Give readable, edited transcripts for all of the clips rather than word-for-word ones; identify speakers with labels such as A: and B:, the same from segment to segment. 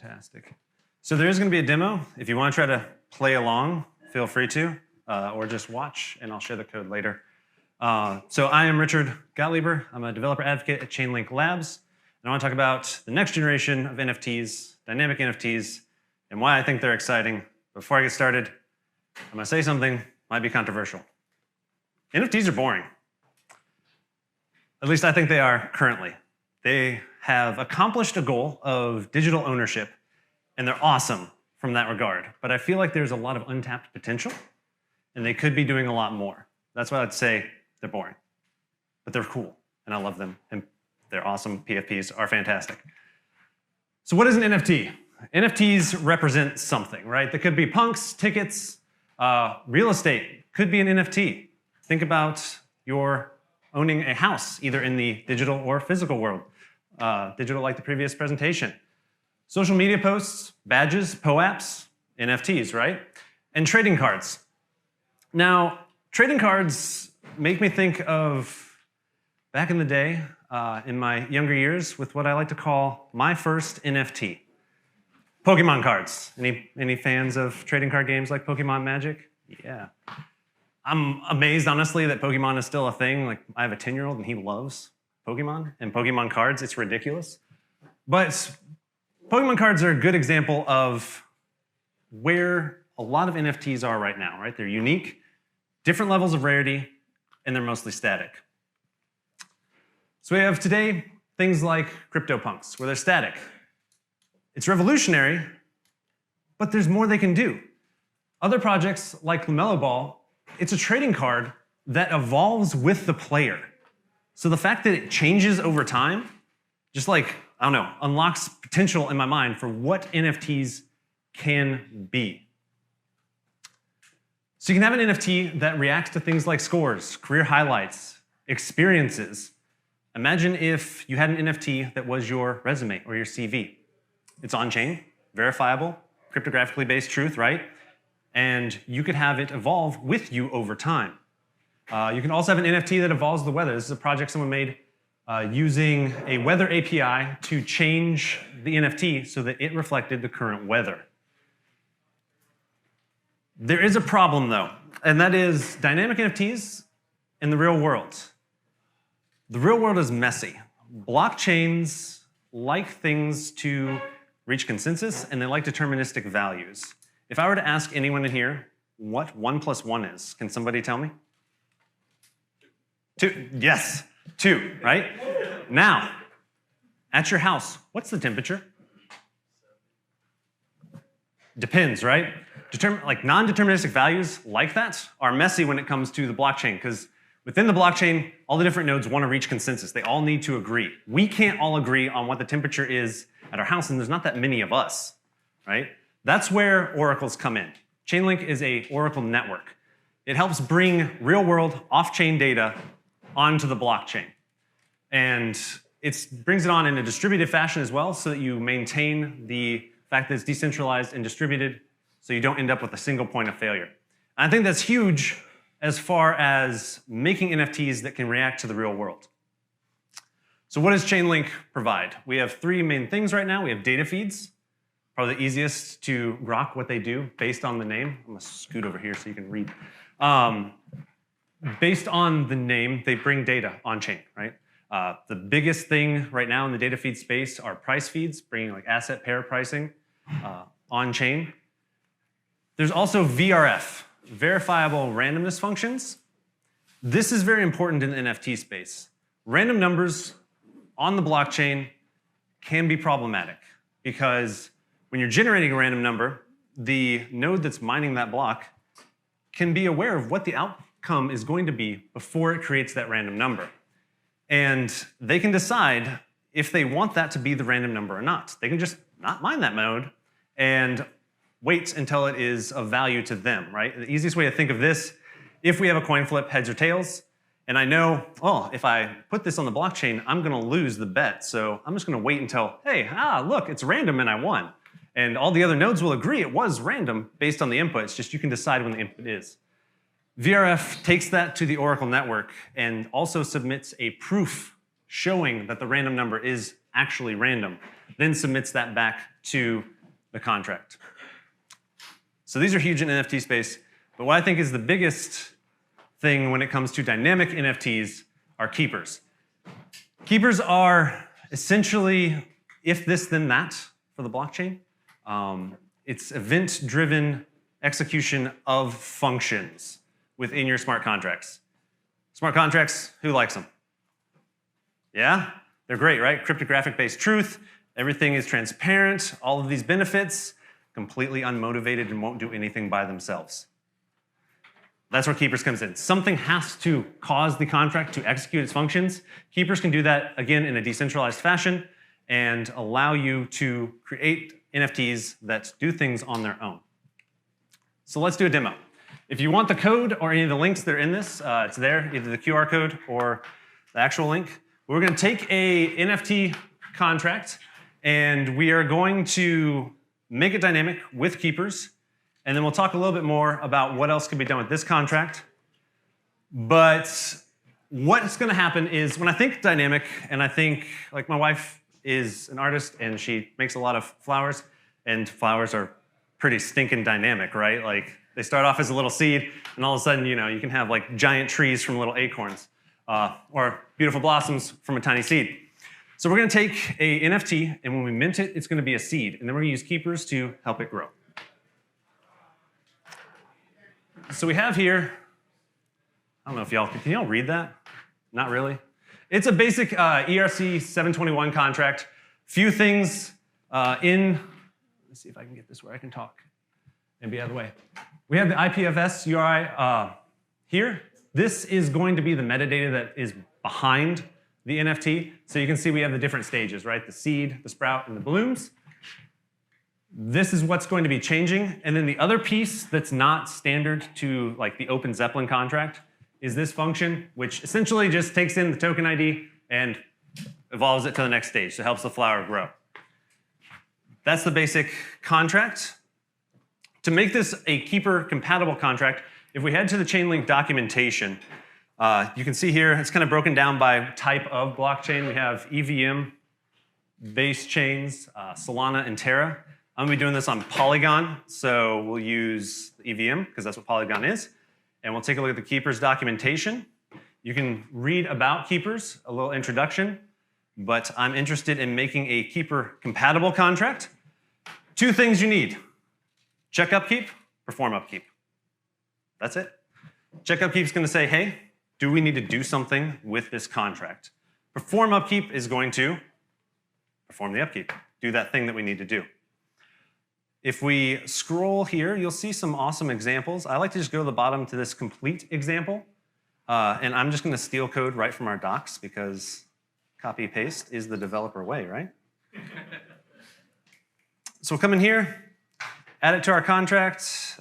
A: Fantastic. So there is going to be a demo. If you want to try to play along, feel free to, or just watch, and I'll share the code later. So I am Richard Gottlieb. I'm a developer advocate at Chainlink Labs, and I want to talk about the next generation of NFTs, dynamic NFTs, and why I think they're exciting. Before I get started, I'm going to say something that might be controversial. NFTs are boring. At least I think they are currently. They have accomplished a goal of digital ownership, and they're awesome from that regard. But I feel like there's a lot of untapped potential, and they could be doing a lot more. That's why I'd say they're boring. But they're cool, and I love them, and they're awesome. PFPs are fantastic. So what is an NFT? NFTs represent something, right? They could be punks, tickets, real estate. Could be an NFT. Think about your owning a house, either in the digital or physical world. Digital like the previous presentation. Social media posts, badges, POAPs, NFTs, right? And trading cards. Now, trading cards make me think of back in the day, in my younger years, with what I like to call my first NFT. Pokemon cards. Any fans of trading card games like Pokemon Magic? Yeah. I'm amazed, honestly, that Pokemon is still a thing. Like, I have a 10-year-old and he loves Pokemon and Pokemon cards. It's ridiculous. But Pokemon cards are a good example of where a lot of NFTs are right now, right? They're unique, different levels of rarity, and they're mostly static. So we have today things like CryptoPunks, where they're static. It's revolutionary, but there's more they can do. Other projects like LaMelo Ball, it's a trading card that evolves with the player. So the fact that it changes over time, just like, I don't know, unlocks potential in my mind for what NFTs can be. So you can have an NFT that reacts to things like scores, career highlights, experiences. Imagine if you had an NFT that was your resume or your CV. It's on-chain, verifiable, cryptographically based truth, right? And you could have it evolve with you over time. You can also have an NFT that evolves the weather. This is a project someone made using a weather API to change the NFT so that it reflected the current weather. There is a problem, though, and that is dynamic NFTs in the real world. The real world is messy. Blockchains like things to reach consensus, and they like deterministic values. If I were to ask anyone in here what 1 + 1 is, can somebody tell me? 2. Yes, 2, right? Now, at your house, what's the temperature? Depends, right? Like non-deterministic values like that are messy when it comes to the blockchain, because within the blockchain, all the different nodes want to reach consensus. They all need to agree. We can't all agree on what the temperature is at our house, and there's not that many of us, right? That's where oracles come in. Chainlink is an oracle network. It helps bring real-world off-chain data onto the blockchain. And it brings it on in a distributed fashion as well, so that you maintain the fact that it's decentralized and distributed, so you don't end up with a single point of failure. And I think that's huge as far as making NFTs that can react to the real world. So what does Chainlink provide? We have 3 main things right now. We have data feeds, probably the easiest to grok what they do based on the name. I'm gonna scoot over here so you can read. Based on the name, they bring data on-chain, right? The biggest thing right now in the data feed space are price feeds, bringing like asset pair pricing on-chain. There's also VRF, verifiable randomness functions. This is very important in the NFT space. Random numbers on the blockchain can be problematic because when you're generating a random number, the node that's mining that block can be aware of what the outcome is going to be before it creates that random number. And they can decide if they want that to be the random number or not. They can just not mine that node and wait until it is of value to them, right? The easiest way to think of this, if we have a coin flip, heads or tails, and I know, oh, if I put this on the blockchain, I'm gonna lose the bet. So I'm just gonna wait until, hey, look, it's random and I won. And all the other nodes will agree it was random based on the input. It's just you can decide when the input is. VRF takes that to the Oracle network and also submits a proof showing that the random number is actually random, then submits that back to the contract. So these are huge in NFT space, but what I think is the biggest thing when it comes to dynamic NFTs are keepers. Keepers are essentially if this, then that for the blockchain. It's event-driven execution of functions within your smart contracts. Smart contracts, who likes them? Yeah? They're great, right? Cryptographic-based truth, everything is transparent, all of these benefits, completely unmotivated and won't do anything by themselves. That's where keepers comes in. Something has to cause the contract to execute its functions. Keepers can do that, again, in a decentralized fashion and allow you to create NFTs that do things on their own. So let's do a demo. If you want the code or any of the links that are in this, it's there, either the QR code or the actual link. We're going to take a NFT contract and we are going to make it dynamic with keepers, and then we'll talk a little bit more about what else can be done with this contract. But what's going to happen is when I think dynamic, and I think, like, my wife is an artist and she makes a lot of flowers, and flowers are pretty stinking dynamic, right? Like, they start off as a little seed, and all of a sudden, you know, you can have like giant trees from little acorns, or beautiful blossoms from a tiny seed. So we're going to take a NFT, and when we mint it, it's going to be a seed, and then we're going to use keepers to help it grow. So we have here, I don't know if y'all, can y'all read that? Not really. It's a basic ERC 721 contract. Few things let's see if I can get this where I can talk and be out of the way. We have the IPFS URI here. This is going to be the metadata that is behind the NFT. So you can see we have the different stages, right? The seed, the sprout, and the blooms. This is what's going to be changing. And then the other piece that's not standard to like the Open Zeppelin contract is this function, which essentially just takes in the token ID and evolves it to the next stage. So it helps the flower grow. That's the basic contract. To make this a keeper compatible contract, if we head to the Chainlink documentation, you can see here it's kind of broken down by type of blockchain. We have EVM, base chains, Solana, and Terra. I'm going to be doing this on Polygon, so we'll use the EVM because that's what Polygon is. And we'll take a look at the keepers documentation. You can read about keepers, a little introduction, but I'm interested in making a keeper compatible contract. Two things you need: check upkeep, perform upkeep. That's it. Check upkeep is going to say, hey, do we need to do something with this contract? Perform upkeep is going to perform the upkeep, do that thing that we need to do. If we scroll here, you'll see some awesome examples. I like to just go to the bottom to this complete example, and I'm just going to steal code right from our docs because copy-paste is the developer way, right? So we'll come in here, add it to our contract.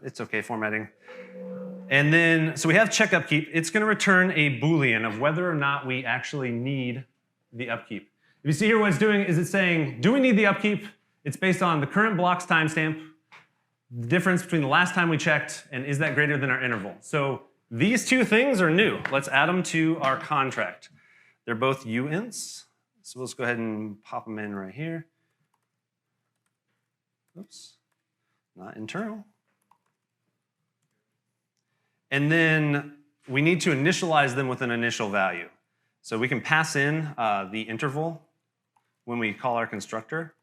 A: It's okay formatting. And then, so we have check upkeep. It's going to return a Boolean of whether or not we actually need the upkeep. If you see here, what it's doing is it's saying, do we need the upkeep? It's based on the current block's timestamp, the difference between the last time we checked, and is that greater than our interval? So these two things are new. Let's add them to our contract. They're both uints. So let's go ahead and pop them in right here. Oops, not internal. And then we need to initialize them with an initial value. So we can pass in the interval when we call our constructor.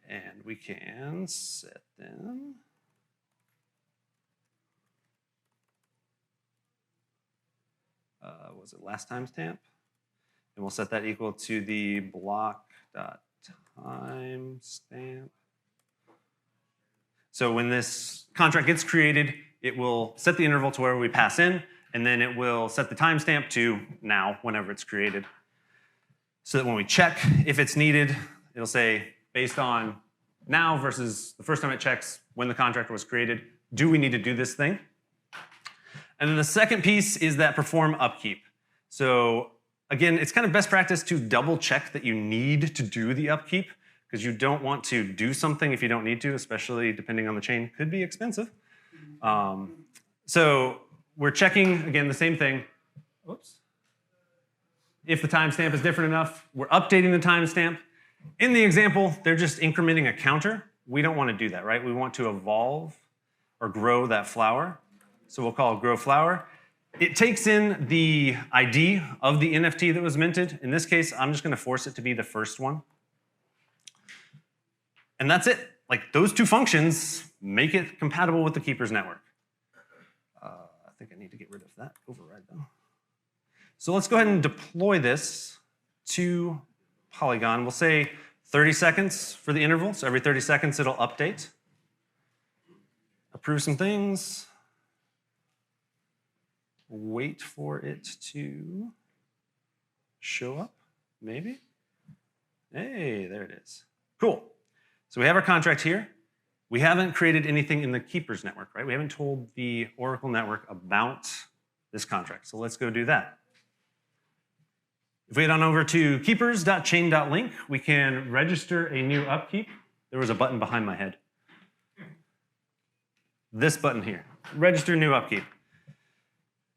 A: And we can set them. Was it last timestamp? And we'll set that equal to the block.timestamp. So when this contract gets created, it will set the interval to where we pass in, and then it will set the timestamp to now, whenever it's created. So that when we check if it's needed, it'll say, based on now versus the first time it checks when the contract was created, do we need to do this thing? And then the second piece is that perform upkeep. So again, it's kind of best practice to double check that you need to do the upkeep because you don't want to do something if you don't need to, especially depending on the chain. Could be expensive. So we're checking, again, the same thing. Oops. If the timestamp is different enough, we're updating the timestamp. In the example, they're just incrementing a counter. We don't want to do that, right? We want to evolve or grow that flower. So we'll call it grow flower. It takes in the ID of the NFT that was minted. In this case, I'm just going to force it to be the first one. And that's it. Like, those two functions make it compatible with the Keepers network. I think I need to get rid of that override, though. So let's go ahead and deploy this to Polygon. We'll say 30 seconds for the interval. So every 30 seconds, it'll update. Approve some things. Wait for it to show up, maybe. Hey, there it is. Cool. So we have our contract here. We haven't created anything in the Keepers network, right? We haven't told the Oracle network about this contract. So let's go do that. If we head on over to keepers.chain.link, we can register a new upkeep. There was a button behind my head. This button here, register new upkeep.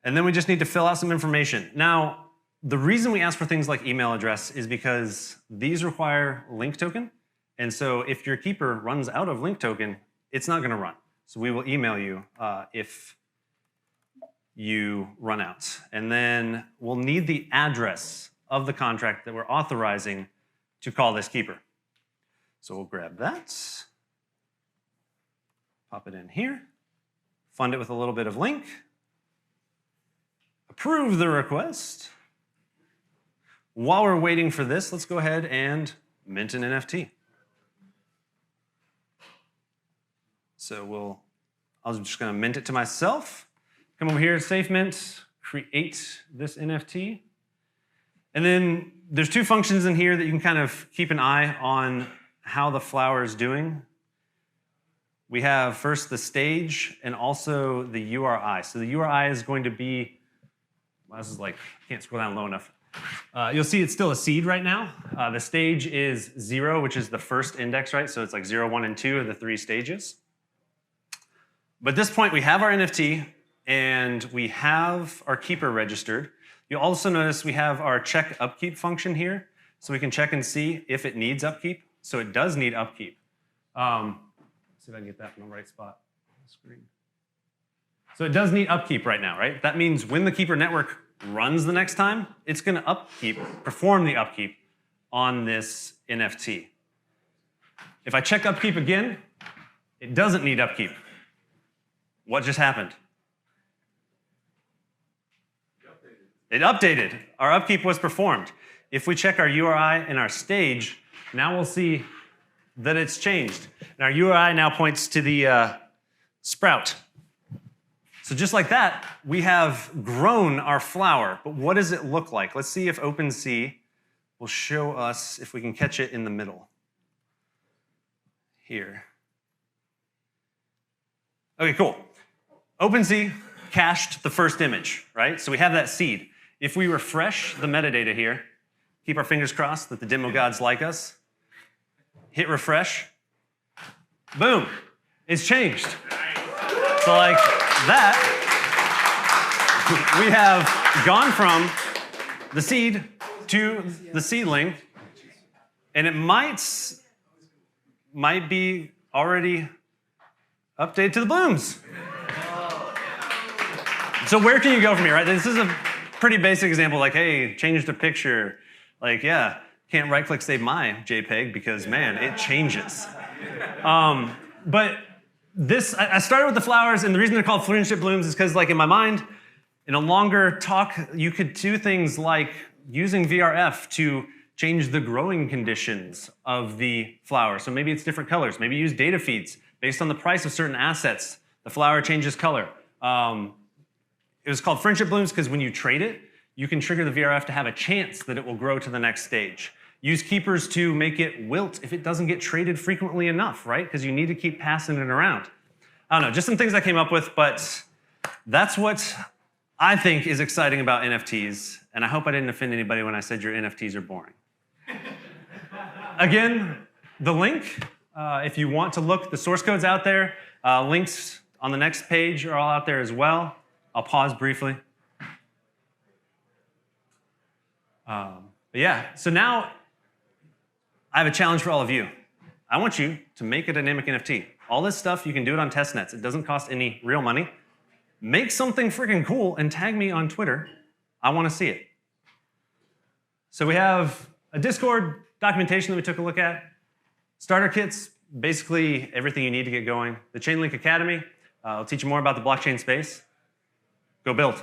A: And then we just need to fill out some information. Now, the reason we ask for things like email address is because these require link token. And so if your keeper runs out of link token, it's not going to run. So we will email you if you run out. And then we'll need the address of the contract that we're authorizing to call this keeper. So we'll grab that, pop it in here, fund it with a little bit of link, approve the request. While we're waiting for this, let's go ahead and mint an NFT. So I'm just going to mint it to myself. Come over here, safe mint, create this NFT. And then there's two functions in here that you can kind of keep an eye on how the flower is doing. We have first the stage and also the URI. So the URI is going to be, well, this is like, I can't scroll down low enough. You'll see it's still a seed right now. The stage is 0, which is the first index, right? So it's like 0, 1, and 2 are the 3 stages. But at this point, we have our NFT and we have our keeper registered. You'll also notice we have our check upkeep function here. So we can check and see if it needs upkeep. So it does need upkeep. Let's see if I can get that in the right spot on the screen. So it does need upkeep right now, right? That means when the keeper network runs the next time, it's going to perform the upkeep on this NFT. If I check upkeep again, it doesn't need upkeep. What just happened? It updated. Our upkeep was performed. If we check our URI and our stage, now we'll see that it's changed. And our URI now points to the sprout. So just like that, we have grown our flower. But what does it look like? Let's see if OpenSea will show us if we can catch it in the middle. Here. Okay, cool. OpenSea cached the first image, right? So we have that seed. If we refresh the metadata here, keep our fingers crossed that the demo gods like us, hit refresh, boom, it's changed. So like that, we have gone from the seed to the seedling, and it might be already updated to the blooms. So where can you go from here, right? This is a pretty basic example, like, hey, change the picture. Like, yeah, can't right-click save my JPEG because, man, it changes. But this, I started with the flowers, and the reason they're called friendship blooms is because, like, in my mind, in a longer talk, you could do things like using VRF to change the growing conditions of the flower. So maybe it's different colors. Maybe use data feeds based on the price of certain assets. The flower changes color. It was called friendship blooms because when you trade it, you can trigger the VRF to have a chance that it will grow to the next stage. Use keepers to make it wilt if it doesn't get traded frequently enough, right? Because you need to keep passing it around. I don't know, just some things I came up with, but that's what I think is exciting about NFTs, and I hope I didn't offend anybody when I said your NFTs are boring. Again, the link, if you want to look, the source code's out there. Links on the next page are all out there as well. I'll pause briefly. But yeah, so now I have a challenge for all of you. I want you to make a dynamic NFT. All this stuff, you can do it on testnets. It doesn't cost any real money. Make something freaking cool and tag me on Twitter. I want to see it. So we have a Discord documentation that we took a look at. Starter kits, basically everything you need to get going. The Chainlink Academy, I'll teach you more about the blockchain space. Go build.